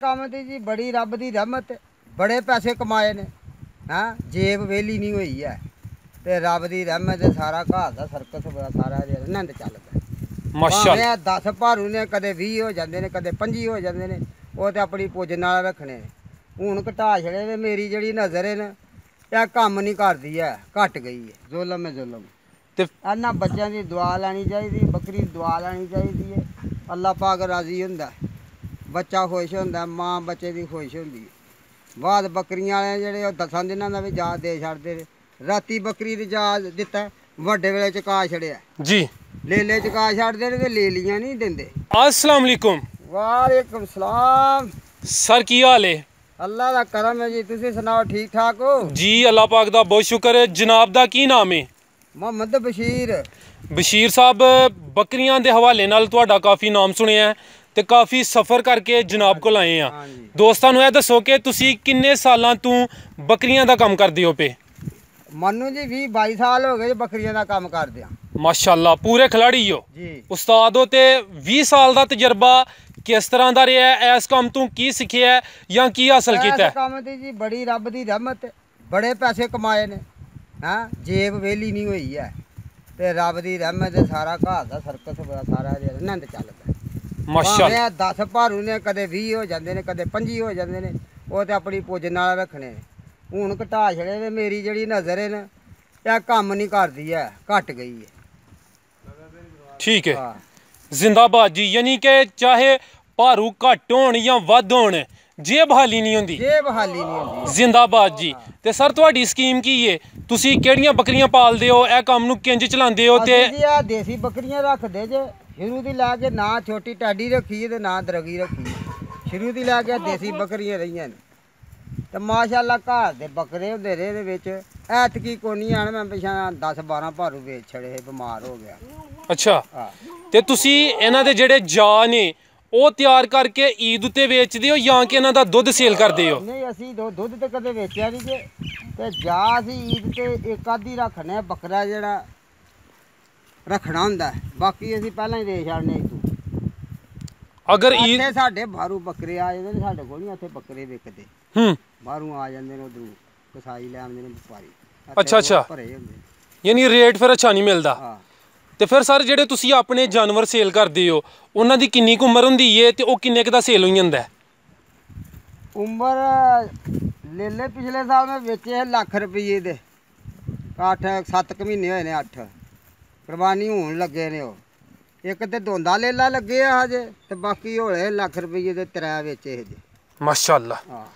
ਕੰਮ ਦੀ ਜੀ ਬੜੀ ਰੱਬ ਦੀ ਰਹਿਮਤ, ਬੜੇ ਪੈਸੇ ਕਮਾਏ ਨੇ। ਹਾਂ, ਜੇਬ ਵੇਲੀ ਨਹੀਂ ਹੋਈ ਹੈ ਤੇ ਰੱਬ ਦੀ ਰਹਿਮਤ ਤੇ ਸਾਰਾ ਘਰ ਦਾ ਸਰਕਸ ਸਾਰਾ ਆਨੰਦ ਚੱਲਦਾ। ਮਾਸ਼ਾਅੱਲਾ 10 ਭਾਰੂ ਨੇ, ਕਦੇ 20 ਹੋ ਜਾਂਦੇ ਨੇ, ਕਦੇ 25 ਹੋ ਜਾਂਦੇ ਨੇ। ਉਹ ਤੇ ਆਪਣੀ ਪੁੱਜ ਨਾਲ ਰੱਖਣੇ ਨੇ। ਹੁਣ ਘਟਾ ਛੜੇ ਵੇ। ਮੇਰੀ ਜਿਹੜੀ ਨਜ਼ਰ ਹੈ ਨਾ, ਇਹ ਕੰਮ ਨਹੀਂ ਕਰਦੀ ਹੈ, ਘਟ ਗਈ ਹੈ। ਜ਼ੁਲਮ ਹੈ ਜ਼ੁਲਮ। ਤੇ ਇਹਨਾਂ ਬੱਚਿਆਂ ਦੀ ਦੁਆ ਲੈਣੀ ਚਾਹੀਦੀ, ਬੱਕਰੀ ਦੀ ਦੁਆ ਲੈਣੀ ਚਾਹੀਦੀ ਹੈ। ਅੱਲਾਹ ਪਾਕ ਰਾਜ਼ੀ ਹੁੰਦਾ, ਬੱਚਾ ਖੁਸ਼ ਹੁੰਦਾ, ਮਾਂ ਬੱਚੇ ਦੀ ਖੁਸ਼ ਹੁੰਦੀ ਹੈ। ਬਾਅਦ ਬੱਕਰੀਆਂ ਵਾਲੇ ਜਿਹੜੇ ਉਹ 10 ਦਿਨਾਂ ਦਾ ਵੀ ਜਾ ਦੇ ਛੱਡਦੇ ਨੇ। ਰਾਤੀ ਬੱਕਰੀ ਦੀ ਜਾ ਦਿੱਤਾ, ਵੱਡੇ ਵੇਲੇ ਚਕਾ ਛੜਿਆ ਜੀ। ਲੇਲੇ ਚਕਾ ਛੱਡਦੇ ਨੇ ਤੇ ਲੇਲੀਆਂ ਨਹੀਂ ਦਿੰਦੇ। अस्सलाम वालेकुम। वालेकुम सलाम। सर की हाल है? अल्लाह दा करम है जी। तुसी सुनाओ, ठीक ठाक हो? जी अल्लाह पाक दा बहुत शुक्र है। जनाब दा की नाम है? मोहम्मद बशीर। बशीर साहब, बकरियां दे हवाले नाल तुहाडा काफ़ी नाम सुनिया ते काफ़ी सफ़र करके जनाब कोल आए हैं। दोस्तां नूं इह दसो कि तुसी किन्ने सालां तों बकरियां दा काम करदे हो पे? मनु जी 20-22 साल हो गए बकरियां दा काम करदे। माशाअल्लाह, पूरे खिलाड़ी हो जी। उस्ताद हो ते 20 साल दा तजर्बा किस तरह दा रहा है? इस काम तों की सिक्खिया है या की हासिल कीता है? इस काम दी जी बड़ी रब दी रहमत, बड़े पैसे कमाए ने। हाँ, जेब वेली नहीं हुई है ते रब दी रहमत सारा घर दा सर्कस सारा आनंद चलदा। माशाअल्लाह 10 भारू ने, कदे 20 हो जाते ने, कदे 25 हो जाते ने। वो ते अपनी पुज नाल रखने ने। हुण घटा छड़े वे। मेरी जिहड़ी नज़र है ना, यह काम नहीं करदी है, घट गई है। ठीक है, जिंदाबाद जी। यानी कि चाहे भारू घट होण या वध होण, जेब हाली नहीं होंदी। जेब हाली नहीं होंदी। जिंदाबाद जी। ते सर तुहाडी स्कीम की है? तुसी केड़ियां बकरियां पालदे हो? ए काम नूं किंज चलांदे हो? ते जी आ देसी बकरियां रखदे जे। शुरू दी लैके ना छोटी टैडी रखी है ते ना दरगी रखी है। शुरू दी लैके देसी बकरियां रहियां ने ते माशाअल्लाह घर दे बकरे हुंदे रहे दे विच। ऐतकी कोनी आण, मैं पिछा 10-12 भारू बेच छड़े, बीमार हो गया। अच्छा, ते तुसी इन्हां दे जेहड़े जा ने ਉਹ ਤਿਆਰ ਕਰਕੇ ਈਦ ਉੱਤੇ ਵੇਚਦੇ ਹੋ ਜਾਂ ਕਿ ਇਹਨਾਂ ਦਾ ਦੁੱਧ ਸੇਲ ਕਰਦੇ ਹੋ? ਨਹੀਂ, ਅਸੀਂ ਦੁੱਧ ਤੇ ਕਦੇ ਵੇਚਿਆ ਨਹੀਂ ਜੇ। ਤੇ ਜਾ ਅਸੀਂ ਈਦ ਤੇ ਇੱਕ ਆਧੀ ਰੱਖਣੇ, ਬੱਕਰਾ ਜਿਹੜਾ ਰੱਖਣਾ ਹੁੰਦਾ। ਬਾਕੀ ਅਸੀਂ ਪਹਿਲਾਂ ਹੀ ਦੇ ਛੱਡਨੇ ਇਤੋਂ। ਅਗਰ ਈਦ ਇੱਥੇ ਸਾਡੇ ਬਾਹਰੋਂ ਬੱਕਰੇ ਆ ਜਾਂਦੇ ਨੇ, ਸਾਡੇ ਕੋਲ ਨਹੀਂ ਇੱਥੇ ਬੱਕਰੇ ਵਿਕਦੇ। ਬਾਹਰੋਂ ਆ ਜਾਂਦੇ ਨੇ, ਉਧਰੋਂ ਕਸਾਈ ਲੈ ਆਉਂਦੇ ਨੇ ਵਪਾਰੀ। ਅੱਛਾ ਭਰੇ ਹੁੰਦੇ, ਯਾਨੀ ਰੇਟ ਫਿਰ ਅੱਛਾ ਨਹੀਂ ਮਿਲਦਾ। ਹਾਂ। ਤੇ ਫਿਰ ਸਰ ਜਿਹੜੇ ਤੁਸੀਂ ਆਪਣੇ ਜਾਨਵਰ ਸੇਲ ਕਰਦੇ ਹੋ, ਉਹਨਾਂ ਦੀ ਕਿੰਨੀ ਕੁ ਉਮਰ ਹੁੰਦੀ ਹੈ ਤੇ ਉਹ ਕਿੰਨੇ ਕੁ ਦਾ ਸੇਲ ਹੋ ਜਾਂਦਾ? ਉਮਰ ਲੈ ਪਿਛਲੇ ਸਾਲ ਮੈਂ ਵੇਚੇ ਲੱਖ ਰੁਪਏ ਦੇ। 8-7 ਮਹੀਨੇ ਹੋਏ ਨੇ। 8 ਕੁਰਬਾਨੀ ਹੋਣ ਲੱਗੇ ਨੇ। ਉਹ ਇੱਕ ਤੇ ਧੋਂਦਾ ਲੇਲਾ ਲੱਗੇ ਆ ਹਜੇ, ਤੇ ਬਾਕੀ ਹੋਲੇ ਲੱਖ ਰੁਪਏ ਦੇ 3 ਵੇਚੇ ਹਜੇ। ਮਾਸ਼ਾਅੱਲਾ। ਹਾਂ,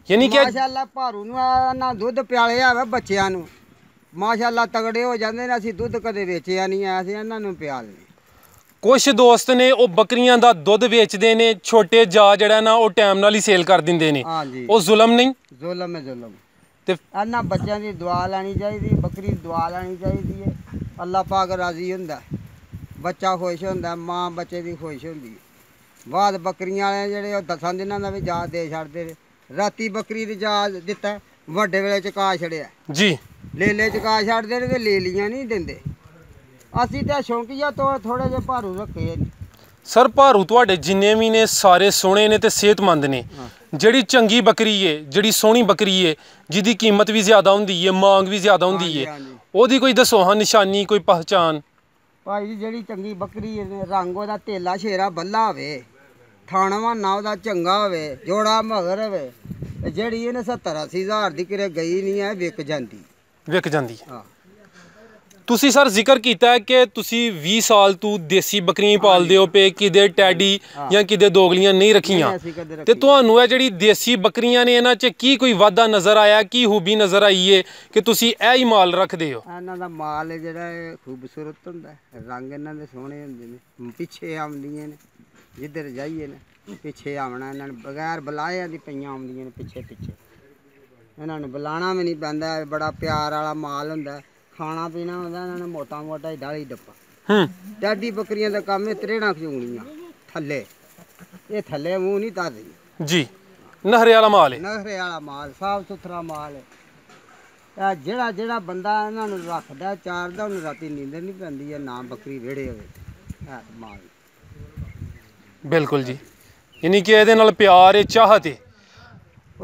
ਯਾਨੀ ਕਿ ਮਾਸ਼ਾਅੱਲਾ ਭਾਰੂ ਨੂੰ ਨਾ ਦੁੱਧ ਪਿਆਲਿਆ ਵਾ ਬੱਚਿਆਂ ਨੂੰ। ਮਾਸ਼ਾਅੱਲਾ ਤਗੜੇ ਹੋ ਜਾਂਦੇ ਨੇ। ਅਸੀਂ ਦੁੱਧ ਕਦੇ ਵੇਚਿਆ ਨਹੀਂ ਆ, ਅਸੀਂ ਇਹਨਾਂ ਨੂੰ ਪਿਆਲਦੇ। ਕੁਛ ਦੋਸਤ ਨੇ ਉਹ ਬੱਕਰੀਆਂ ਦਾ ਦੁੱਧ ਵੇਚਦੇ ਨੇ, ਛੋਟੇ ਜਾ ਜਿਹੜਾ ਨਾ ਉਹ ਟਾਈਮ ਨਾਲ ਹੀ ਸੇਲ ਕਰ ਦਿੰਦੇ ਨੇ। ਉਹ ਜ਼ੁਲਮ ਨਹੀਂ? ਜ਼ੁਲਮ ਹੈ ਜ਼ੁਲਮ। ਤੇ ਇਹਨਾਂ ਬੱਚਿਆਂ ਦੀ ਦੁਆ ਲੈਣੀ ਚਾਹੀਦੀ, ਬੱਕਰੀ ਦੀ ਦੁਆ ਲੈਣੀ ਚਾਹੀਦੀ ਹੈ। ਅੱਲਾਹ ਪਾਕ ਰਾਜ਼ੀ ਹੁੰਦਾ, ਬੱਚਾ ਖੁਸ਼ ਹੁੰਦਾ, ਮਾਂ ਬੱਚੇ ਦੀ ਖੁਸ਼ ਹੁੰਦੀ ਹੈ। ਬਾਅਦ ਬੱਕਰੀਆਂ ਵਾਲੇ ਜਿਹੜੇ ਉਹ 10 ਦਿਨਾਂ ਦਾ ਵੀ ਜਾ ਦੇ ਛੱਡਦੇ ਨੇ। ਰਾਤੀ ਬੱਕਰੀ ਦੀ ਜਾ ਦਿੱਤਾ, ਵੱਡੇ ਵੇਲੇ ਚਕਾ ਛੜਿਆ ਜੀ। ਲੇਲੇ ਚਕਾ ਛੱਡਦੇ ਨੇ ਤੇ ਲੇਲੀਆਂ ਨਹੀਂ ਦਿੰਦੇ। ਅਸੀਂ ਤਾਂ ਸ਼ੌਂਕੀਆ ਤੋਂ ਥੋੜੇ ਜਿਹੇ ਭਾਰੂ ਰੱਖੇ ਨੇ। ਸਰ ਭਾਰੂ ਤੁਹਾਡੇ ਜਿੰਨੇ ਵੀ ਨੇ ਸਾਰੇ ਸੋਹਣੇ ਨੇ ਤੇ ਸਿਹਤਮੰਦ ਨੇ। ਜਿਹੜੀ ਚੰਗੀ ਬੱਕਰੀ ਏ, ਜਿਹੜੀ ਸੋਹਣੀ ਬੱਕਰੀ ਏ, ਜਿਹਦੀ ਕੀਮਤ ਵੀ ਜ਼ਿਆਦਾ ਹੁੰਦੀ ਏ, ਮਾਂਗ ਵੀ ਜ਼ਿਆਦਾ ਹੁੰਦੀ ਏ, ਉਹਦੀ ਕੋਈ ਦੱਸੋ ਹਾਂ ਨਿਸ਼ਾਨੀ, ਕੋਈ ਪਹਿਚਾਨ? ਭਾਈ ਜੀ ਜਿਹੜੀ ਚੰਗੀ ਬੱਕਰੀ ਏ, ਰੰਗ ਉਹਦਾ ਤੇਲਾ ਸ਼ੇਰਾ ਬੱਲਾ ਹੋਵੇ, ਥਾਣਵਾ ਨਾ ਉਹਦਾ ਚੰਗਾ ਹੋਵੇ, ਜੋੜਾ ਮਗਰ ਹੋਵੇ। ਜਿਹੜੀ ਇਹਨੇ 70-80 ਹਜ਼ਾਰ ਦੀ ਕਿਰੇ ਗਈ ਨਹੀਂ ਹੈ, ਵਿਕ ਜਾਂਦੀ। ਵਿਕ ਜਾਂਦੀ। ਹਾਂ। ਤੁਸੀਂ ਸਰ ਜ਼ਿਕਰ ਕੀਤਾ ਹੈ ਕਿ ਤੁਸੀਂ 20 ਸਾਲ ਤੋਂ ਦੇਸੀ ਬੱਕਰੀਆਂ ਪਾਲਦੇ ਹੋ ਪਏ, ਕਿਤੇ ਟੈਡੀ ਜਾਂ ਕਿਤੇ ਦੋਗਲੀਆਂ ਨਹੀਂ ਰੱਖੀਆਂ। ਤੇ ਤੁਹਾਨੂੰ ਇਹ ਜਿਹੜੀ ਦੇਸੀ ਬੱਕਰੀਆਂ ਨੇ, ਇਹਨਾਂ 'ਚ ਕੀ ਕੋਈ ਵਾਧਾ ਨਜ਼ਰ ਆਇਆ? ਕੀ ਖੂਬੀ ਨਜ਼ਰ ਆਈ ਏ ਕਿ ਤੁਸੀਂ ਇਹ ਹੀ ਮਾਲ ਰੱਖਦੇ ਹੋ? ਇਹਨਾਂ ਦਾ ਮਾਲ ਜਿਹੜਾ ਖੂਬਸੂਰਤ ਹੁੰਦਾ, ਰੰਗ ਇਹਨਾਂ ਦੇ ਸੋਹਣੇ ਹੁੰਦੇ ਨੇ। ਪਿੱਛੇ ਆਉਂਦੀਆਂ ਨੇ, ਜਿੱਧਰ ਜਾਈਏ ਨਾ ਪਿੱਛੇ ਆਉਣਾ ਇਹਨਾਂ ਨੂੰ, ਬਗੈਰ ਬੁਲਾਇਆਂ ਦੀ ਪਈਆਂ ਆਉਂਦੀਆਂ ਨੇ ਪਿੱਛੇ ਪਿੱਛੇ। ਇਹਨਾਂ ਨੂੰ ਬੁਲਾਉਣਾ ਵੀ ਨਹੀਂ ਪੈਂਦਾ, ਬੜਾ ਪਿਆਰ ਵਾਲਾ ਮਾਲ ਹੁੰਦਾ। ਖਾਣਾ ਪੀਣਾ ਹੁੰਦਾ ਇਹਨਾਂ ਨੇ ਮੋਟਾ ਮੋਟਾ ਹੀ ਦਾਲੀ ਡੱਪਾ। ਟੈਡੀ ਬੱਕਰੀਆਂ ਦਾ ਕੰਮ ਹੈ ਤਰੇੜਾਂ ਖਿਚੂਣੀਆਂ ਥੱਲੇ, ਇਹ ਥੱਲੇ ਮੂੰਹ ਨਹੀਂ ਧਰਦੀਆਂ ਜੀ। ਨਹਰੇ ਵਾਲਾ ਮਾਲ ਹੈ, ਨਹਰੇ ਵਾਲਾ ਮਾਲ, ਸਾਫ ਸੁਥਰਾ ਮਾਲ ਹੈ। ਜਿਹੜਾ ਬੰਦਾ ਇਹਨਾਂ ਨੂੰ ਰੱਖਦਾ ਚਾਰਦਾ, ਉਹਨੂੰ ਰਾਤੀ ਨੀਂਦਰ ਨਹੀਂ ਪੈਂਦੀ ਹੈ, ਨਾ ਬੱਕਰੀ ਵਿਹੜੇ ਹੋਵੇ। ਮਾਲ ਬਿਲਕੁਲ ਜੀ। ਯਾਨੀ ਕਿ ਇਹਦੇ ਨਾਲ ਪਿਆਰ ਹੈ, ਚਾਹਤ ਹੈ।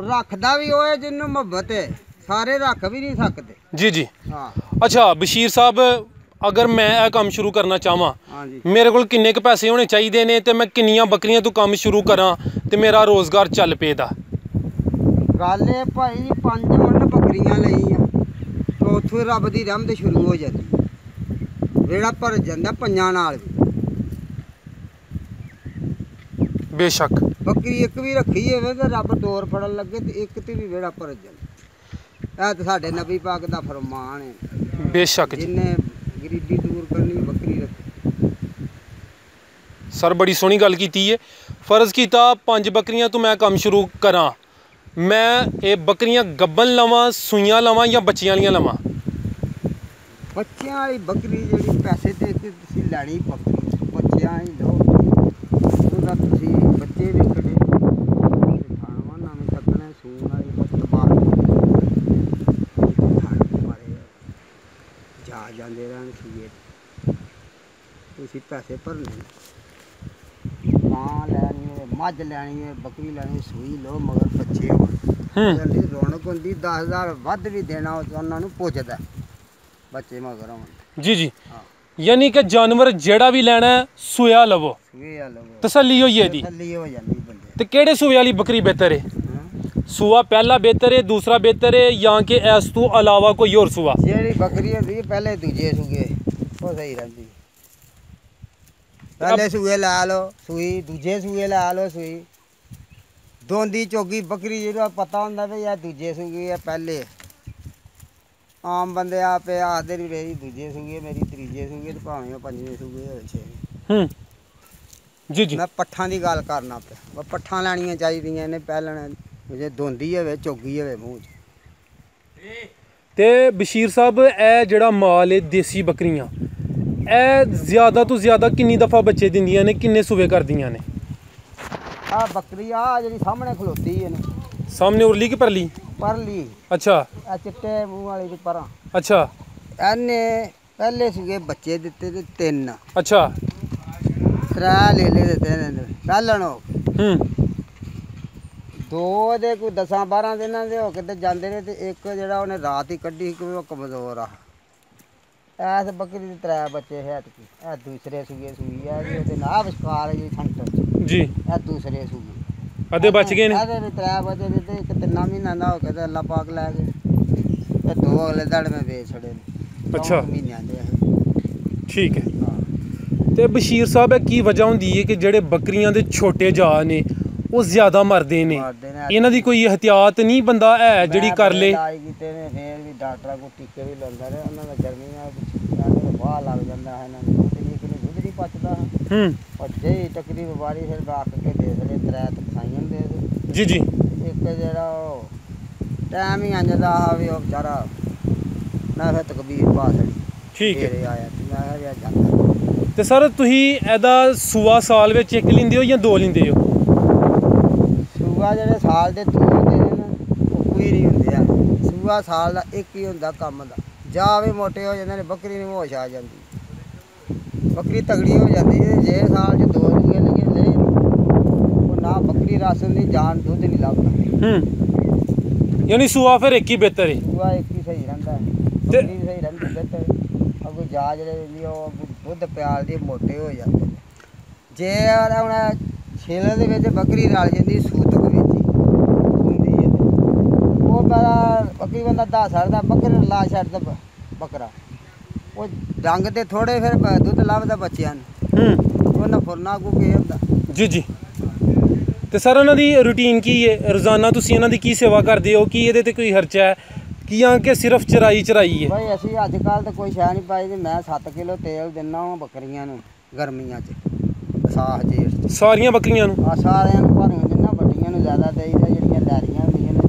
ਰੱਖਦਾ ਵੀ ਉਹ ਹੈ ਜਿਹਨੂੰ ਮੁਹੱਬਤ ਹੈ, ਸਾਰੇ ਰੱਖ ਵੀ ਨਹੀਂ ਸਕਦੇ। ਜੀ ਜੀ। ਹਾਂ। ਅੱਛਾ ਬਸ਼ੀਰ ਸਾਹਿਬ, ਅਗਰ ਮੈਂ ਇਹ ਕੰਮ ਸ਼ੁਰੂ ਕਰਨਾ ਚਾਹਾਂ, ਹਾਂਜੀ, ਮੇਰੇ ਕੋਲ ਕਿੰਨੇ ਕੁ ਪੈਸੇ ਹੋਣੇ ਚਾਹੀਦੇ ਨੇ ਤੇ ਮੈਂ ਕਿੰਨੀਆਂ ਬੱਕਰੀਆਂ ਤੋਂ ਕੰਮ ਸ਼ੁਰੂ ਕਰਾਂ ਤੇ ਮੇਰਾ ਰੋਜ਼ਗਾਰ ਚੱਲ ਪਏ ਦਾ? ਗੱਲ ਇਹ ਭਾਈ ਜੀ 5 ਮਣ ਬੱਕਰੀਆਂ ਲਈਆਂ, ਉੱਥੋਂ ਹੀ ਰੱਬ ਦੀ ਰਹਿਮਤ ਸ਼ੁਰੂ ਹੋ ਜਾਂਦੀ, ਜਿਹੜਾ ਭਰ ਜਾਂਦਾ ਪੰਜਾਂ ਨਾਲ ਵੀ। ਬੇਸ਼ੱਕ। ਬੱਕਰੀ ਇੱਕ ਵੀ ਰੱਖੀ ਹੋਵੇ ਤੇ ਰੱਬ ਡੋਰ ਫੜਨ ਲੱਗੇ ਤੇ ਇੱਕ ਤੇ ਵੀ ਵਿਹੜਾ ਭਰ ਜਾਂਦਾ। ਇਹ ਤਾਂ ਸਾਡੇ ਨਬੀ ਪਾਕ ਦਾ ਫਰਮਾਨ ਹੈ। ਬੇਸ਼ੱਕ ਜੀ। ਜਿੰਨੇ ਗਰੀਬੀ ਦੂਰ ਕਰਨੀ ਬੱਕਰੀ ਰੱਖੀ। ਸਰ ਬੜੀ ਸੋਹਣੀ ਗੱਲ ਕੀਤੀ ਹੈ। ਫਰਜ਼ ਕੀਤਾ 5 ਬੱਕਰੀਆਂ ਤੋਂ ਮੈਂ ਕੰਮ ਸ਼ੁਰੂ ਕਰਾਂ, ਮੈਂ ਇਹ ਬੱਕਰੀਆਂ ਗੱਬਨ ਲਵਾਂ, ਸੂਈਆਂ ਲਵਾਂ ਜਾਂ ਬੱਚਿਆਂ ਵਾਲੀਆਂ ਲਵਾਂ? ਬੱਚਿਆਂ ਵਾਲੀ ਬੱਕਰੀ ਜਿਹੜੀ ਪੈਸੇ ਦੇ ਕੇ ਤੁਸੀਂ ਲੈਣੀ ਬੱਕਰੀ, ਬੱਚਿਆਂ ਹੀ ਲਓ। ਉਹਦਾ ਤੁਸੀਂ ਬੱਚੇ ਵੇਖਣੇ, ਖਾਣਾ ਨਾ ਵੀ ਸਕਣਾ, ਸੂਣ ਵਾਲੀ ਬਤਬਾਰ ਮਾਰੇ ਜਾ ਜਾਂਦੇ ਰਹਿਣ ਸੀਏ। ਤੁਸੀਂ ਪੈਸੇ ਭਰਨੇ, ਮਾਂ ਲੈਣੀ ਹੈ, ਮੱਝ ਲੈਣੀ ਹੈ, ਬੱਕਰੀ ਲੈਣੀ, ਸੂਈ ਲਓ ਮਗਰ ਬੱਚੇ ਹੋਣ। ਜਲਦੀ ਰੌਣਕ ਹੁੰਦੀ, 10,000 ਵੱਧ ਵੀ ਦੇਣਾ ਉਹਨਾਂ ਨੂੰ ਪੁੱਛਦਾ, ਬੱਚੇ ਮਗਰ ਹੋਣ। ਜੀ ਜੀ। ਹਾਂ। ਯਾਨੀ ਕਿ ਜਾਨਵਰ ਜਿਹੜਾ ਵੀ ਲੈਣਾ ਸੂਆ ਲਵੋ, ਸੂਏ ਆ ਲਵੋ, ਤਸੱਲੀ ਹੋਈ ਹੈ ਦੀ। ਤਸੱਲੀ ਹੋ ਜਾਂਦੀ ਬੰਦੇ। ਤੇ ਕਿਹੜੇ ਸੂਏ ਵਾਲੀ ਬੱਕਰੀ ਬਿਹਤਰ ਹੈ? ਸੂਆ ਪਹਿਲਾ ਬਿਹਤਰ ਹੈ, ਦੂਸਰਾ ਬਿਹਤਰ ਹੈ, ਜਾਂ ਕਿ ਇਸ ਤੋਂ ਇਲਾਵਾ ਕੋਈ ਹੋਰ ਸੂਆ? ਜਿਹੜੀ ਬੱਕਰੀ ਹੁੰਦੀ ਪਹਿਲੇ ਦੂਜੇ ਸੂਏ ਉਹ ਸਹੀ ਰਹਿੰਦੀ। ਪਹਿਲੇ ਸੂਏ ਲਾ ਲਓ ਸੂਈ, ਦੂਜੇ ਸੂਏ ਲਾ ਲਓ ਸੂਈ। ਦੋਂਦੀ ਚੋਗੀ ਬੱਕਰੀ ਜਿਹੜਾ ਪਤਾ ਹੁੰਦਾ ਵੀ ਇਹ ਦੂਜੇ ਸੂਏ ਆ ਪਹਿਲੇ। ਆਮ ਬੰਦੇ ਆਪੇ ਆਖਦੇ ਨਹੀਂ ਮੇਰੀ ਦੂਜੇ ਸੂਏ, ਮੇਰੀ ਤੀਜੇ ਸੂਏ, ਤੇ ਭਾਵੇਂ ਉਹ 5ਵੇਂ ਸੂਏ ਹੋਵੇ 6ਵੇਂ। ਜੀ ਜੀ। ਮੈਂ ਪੱਠਾਂ ਦੀ ਗੱਲ ਕਰਨਾ ਪਿਆ। ਪੱਠਾਂ ਲੈਣੀਆਂ ਚਾਹੀਦੀਆਂ ਨੇ ਪਹਿਲਣ, ਜੇ ਦੋਂਦੀ ਹੋਵੇ ਚੋਗੀ ਹੋਵੇ ਮੂੰਹ 'ਚ। ਤੇ ਬਸ਼ੀਰ ਸਾਹਿਬ, ਇਹ ਜਿਹੜਾ ਮਾਲ ਹੈ ਦੇਸੀ ਬੱਕਰੀਆਂ, ਇਹ ਜ਼ਿਆਦਾ ਤੋਂ ਜ਼ਿਆਦਾ ਕਿੰਨੀ ਦਫਾ ਬੱਚੇ ਦਿੰਦੀਆਂ ਨੇ, ਕਿੰਨੇ ਸੂਏ ਕਰਦੀਆਂ ਨੇ? ਆਹ ਬੱਕਰੀ ਆ ਜਿਹੜੀ ਸਾਹਮਣੇ ਖਲੋਤੀ ਹੈ ਨਾ, ਸਾਹਮਣੇ ਉਰਲੀ ਕਿ ਪਰਲੀ? ਪਰਲੀ। ਅੱਛਾ ਆ ਚਿੱਟੇ ਮੂੰਹ ਵਾਲੀ ਦੀ ਪਰਾਂ। ਅੱਛਾ ਇਹਨੇ ਪਹਿਲੇ ਸੀਗੇ ਬੱਚੇ ਦਿੱਤੇ ਤੇ 3, ਅੱਛਾ। 3 ਲੈ ਦਿੱਤੇ ਨੇ ਪਹਿਲਣ ਹੋ। 2 ਦੇ ਕੋਈ 10-12 ਦਿਨਾਂ ਦੇ ਹੋ ਕੇ ਤੇ ਜਾਂਦੇ ਨੇ, ਤੇ ਇੱਕ ਜਿਹੜਾ ਉਹਨੇ ਰਾਤ ਹੀ ਕੱਢੀ ਕਿ ਉਹ ਕਮਜ਼ੋਰ ਆ। ਐਸ ਬੱਕਰੀ ਦੇ 3 ਬੱਚੇ ਹੈ। ਇਹ ਦੂਸਰੇ ਸੂਏ ਸੂਈ ਆ ਜੀ, ਉਹਦੇ ਨਾਲ ਵਿਚਕਾਰ ਜੀ ਸੈਂਟਰ ਜੀ। ਇਹ ਦੂਸਰੇ ਸੂਏ ਅੱਧੇ ਬਚ ਗਏ ਨੇ? ਇਹਦੇ ਵੀ 3 ਬੱਚੇ ਦਿੱਤੇ, ਇੱਕ 3 ਮਹੀਨਾ ਦਾ ਹੋ ਕੇ ਤੇ ਅੱਲਾ ਪਾਕ ਲੈ ਗਏ। ਇਹ 2 ਅਗਲੇ ਦਿਨ ਮੈਂ ਵੇਚ ਛੜੇ ਨੇ। ਅੱਛਾ। ਮਹੀਨਿਆਂ ਦੇ। ਠੀਕ ਹੈ। ਤੇ ਬਸ਼ੀਰ ਸਾਹਿਬ, ਇਹ ਕੀ ਵਜ੍ਹਾ ਹੁੰਦੀ ਹੈ ਕਿ ਜਿਹੜੇ ਬੱਕਰੀਆਂ ਦੇ ਛੋਟੇ ਜਾਤ ਨੇ ਉਹ ਜ਼ਿਆਦਾ ਮਰਦੇ ਨੇ? ਇਹਨਾਂ ਦੀ ਕੋਈ ਇਹਤਿਆਤ ਨਹੀਂ ਬੰਦਾ ਹੈ ਜਿਹੜੀ ਕਰ ਲੇ? ਇਲਾਜ ਕੀਤੇ ਨੇ, ਫੇਰ ਵੀ ਡਾਕਟਰਾਂ ਕੋਲ ਟੀਕੇ ਵੀ ਲਾਉਂਦਾ ਰਿਹਾ। ਉਹਨਾਂ ਦਾ ਗਰਮੀਆਂ ਵਿੱਚ ਬਾਹ ਲੱਗ ਜਾਂਦਾ ਹੈ ਇਹਨਾਂ ਨੂੰ, ਤੇ ਇੱਕ ਨੂੰ ਦੁੱਧ ਨਹੀਂ ਪਚਦਾ। ਪੱਜੇ ਹੀ ਟਕਰੀ ਬਿਮਾਰੀ, ਫਿਰ ਰੱਖ ਕੇ ਦੇ ਦੇ 3 ਖਾਈਆਂ ਦੇ ਦੇ। ਜੀ ਜੀ। ਇੱਕ ਜਿਹੜਾ ਉਹ ਟਾਈਮ ਹੀ ਅੰਜਦਾ ਆ ਵੀ ਉਹ ਵਿਚਾਰਾ ਮੈਂ ਫਿਰ ਤਕਬੀਰ ਪਾ ਛੜੀ। ਠੀਕ ਹੈ। ਆਇਆ ਮੈਂ ਕਿਹਾ ਜਾਂਦਾ। ਤੇ ਸਰ ਤੁਸੀਂ ਇਹਦਾ ਸੂਆ ਸਾਲ ਵਿੱਚ 1 ਲੈਂਦੇ ਹੋ ਜਾਂ 2 ਲੈਂਦੇ ਹੋ? ਸੂਆ ਜਿਹੜੇ ਸਾਲ ਦੇ 2 ਹੁੰਦੇ ਨੇ ਨਾ, ਉਹ ਕੋਈ ਨਹੀਂ ਹੁੰਦੇ ਆ। ਸੂਆ ਸਾਲ ਦਾ 1 ਹੀ ਹੁੰਦਾ ਕੰਮ ਦਾ। ਜਾਂ ਵੀ ਮੋਟੇ ਹੋ ਜਾਂਦੇ ਨੇ, ਬੱਕਰੀ ਨੂੰ ਹੋਸ਼ ਆ ਜਾਂਦੀ, ਬੱਕਰੀ ਤਗੜੀ ਹੋ ਜਾਂਦੀ ਹੈ। ਜੇ ਸਾਲ 'ਚ 2 ਸੂਏ ਲੱਗੇ ਲੈ, ਉਹ ਨਾ ਬੱਕਰੀ ਰਸ ਹੁੰਦੀ, ਜਾਨ ਦੁੱਧ ਨਹੀਂ ਲੱਭਦਾ। ਯਾਨੀ ਸੂਆ ਫਿਰ 1 ਹੀ ਬਿਹਤਰ ਹੈ? ਸੂਆ 1 ਹੀ ਸਹੀ ਰਹਿੰਦਾ ਹੈ। ਬੱਕਰੀ ਸਹੀ ਰਹਿੰਦੀ ਬਿਹਤਰ। ਅੱਗੋਂ ਜਾ ਜਿਹੜੇ ਹੁੰਦੀ ਉਹ ਦੁੱਧ ਪਿਆਲਦੀ, ਮੋਟੇ ਹੋ ਜਾਂਦੇ। ਜੇ ਹੁਣ ਛੇਲੇ ਦੇ ਵਿੱਚ ਬੱਕਰੀ ਰਲ ਜਾਂਦੀ ਸੂਤਕ ਵਿੱਚ ਹੀ ਹੁੰਦੀ ਹੈ, ਉਹ ਬੱਕਰੀ ਬੰਦਾ ਦਾ ਛੱਡਦਾ, ਬੱਕਰੀ ਲਾ ਛੱਡਦਾ ਬੱਕਰਾ, ਉਹ ਡੰਗ ਤੇ ਥੋੜੇ ਫਿਰ ਦੁੱਧ ਲੱਭਦਾ ਬੱਚਿਆਂ ਨੂੰ, ਉਹਨਾਂ ਫੁਰਨਾ ਕੋ ਕੀ ਹੁੰਦਾ। ਜੀ ਜੀ। ਤੇ ਸਰ ਉਹਨਾਂ ਦੀ ਰੂਟੀਨ ਕੀ ਹੈ? ਰੋਜ਼ਾਨਾ ਤੁਸੀਂ ਇਹਨਾਂ ਦੀ ਕੀ ਸੇਵਾ ਕਰਦੇ ਹੋ? ਕੀ ਇਹਦੇ ਤੇ ਕੋਈ ਖਰਚਾ ਹੈ ਕੀ, ਆ ਕਿ ਸਿਰਫ ਚਰਾਈ ਹੈ? ਭਾਈ ਅਸੀਂ ਅੱਜ ਕੱਲ੍ਹ ਤਾਂ ਕੋਈ ਸ਼ੈ ਨਹੀਂ ਪਾਈ ਦੀ। ਮੈਂ 7 ਕਿਲੋ ਤੇਲ ਦਿੰਦਾ ਹਾਂ ਬੱਕਰੀਆਂ ਨੂੰ ਗਰਮੀਆਂ 'ਚ, ਸਾਹ ਜੇਠ 'ਚ। ਸਾਰੀਆਂ ਬੱਕਰੀਆਂ ਨੂੰ? ਆ ਸਾਰਿਆਂ ਨੂੰ ਭਾਵੇਂ ਜਿੰਨਾ ਵੱਡੀਆਂ ਨੂੰ ਜ਼ਿਆਦਾ ਦੇਈਦਾ, ਜਿਹੜੀਆਂ ਲੈਰੀਆਂ ਹੁੰਦੀਆਂ ਨੇ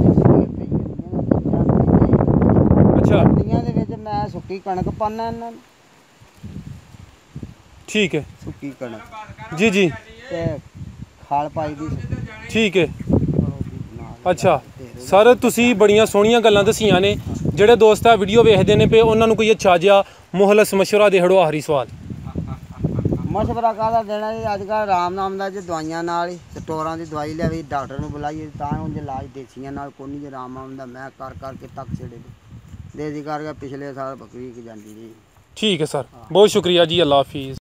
ਅੱਛਾ। ਵੱਡੀਆਂ ਦੇ ਵਿੱਚ ਮੈਂ ਸੁੱਕੀ ਕਣਕ ਪਾਉਂਦਾ ਇਹਨਾਂ ਨੂੰ। ਠੀਕ ਹੈ। ਸੁੱਕੀ ਕਣਕ ਜੀ ਜੀ। ਤੇ ਖਾਲ ਪਾਈ ਦੀ। ਠੀਕ ਹੈ। ਅੱਛਾ ਸਰ, ਤੁਸੀਂ ਬੜੀਆਂ ਸੋਹਣੀਆਂ ਗੱਲਾਂ ਦੱਸੀਆਂ ਨੇ। ਜਿਹੜੇ ਦੋਸਤ ਆ ਵੀਡੀਓ ਵੇਖਦੇ ਨੇ ਪਏ, ਉਹਨਾਂ ਨੂੰ ਕੋਈ ਅੱਛਾ ਜਿਹਾ ਮੁਹਲਸ ਮਸ਼ਵਰਾ ਦੇ ਹੜੋ। ਆਖਰੀ ਸਵਾਲ। ਮਸ਼ਵਰਾ ਕਾਹਦਾ ਦੇਣਾ ਜੀ? ਅੱਜ ਕੱਲ੍ਹ ਆਰਾਮ ਨਾਮ ਦਾ ਜੀ ਦਵਾਈਆਂ ਨਾਲ ਹੀ ਸਟੋਰਾਂ ਦੀ ਦਵਾਈ ਲਿਆਵੀ ਡਾਕਟਰ ਨੂੰ ਬੁਲਾਈਏ ਤਾਂ ਉਂਝ ਇਲਾਜ ਦੇਸੀਆਂ ਨਾਲ ਕੋਈ ਨਹੀਂ ਆਰਾਮ ਆਉਂਦਾ। ਮੈਂ ਕਰ ਕਰਕੇ ਤੱਕ ਛੜੇ ਦੇਸੀ ਕਰਕੇ ਪਿਛਲੇ ਸਾਲ ਬੱਕਰੀ ਜਾਂਦੀ ਰਹੀ। ਠੀਕ ਹੈ ਸਰ, ਬਹੁਤ ਸ਼ੁਕਰੀਆ ਜੀ, ਅੱਲਾ ਹਾਫਿਜ਼।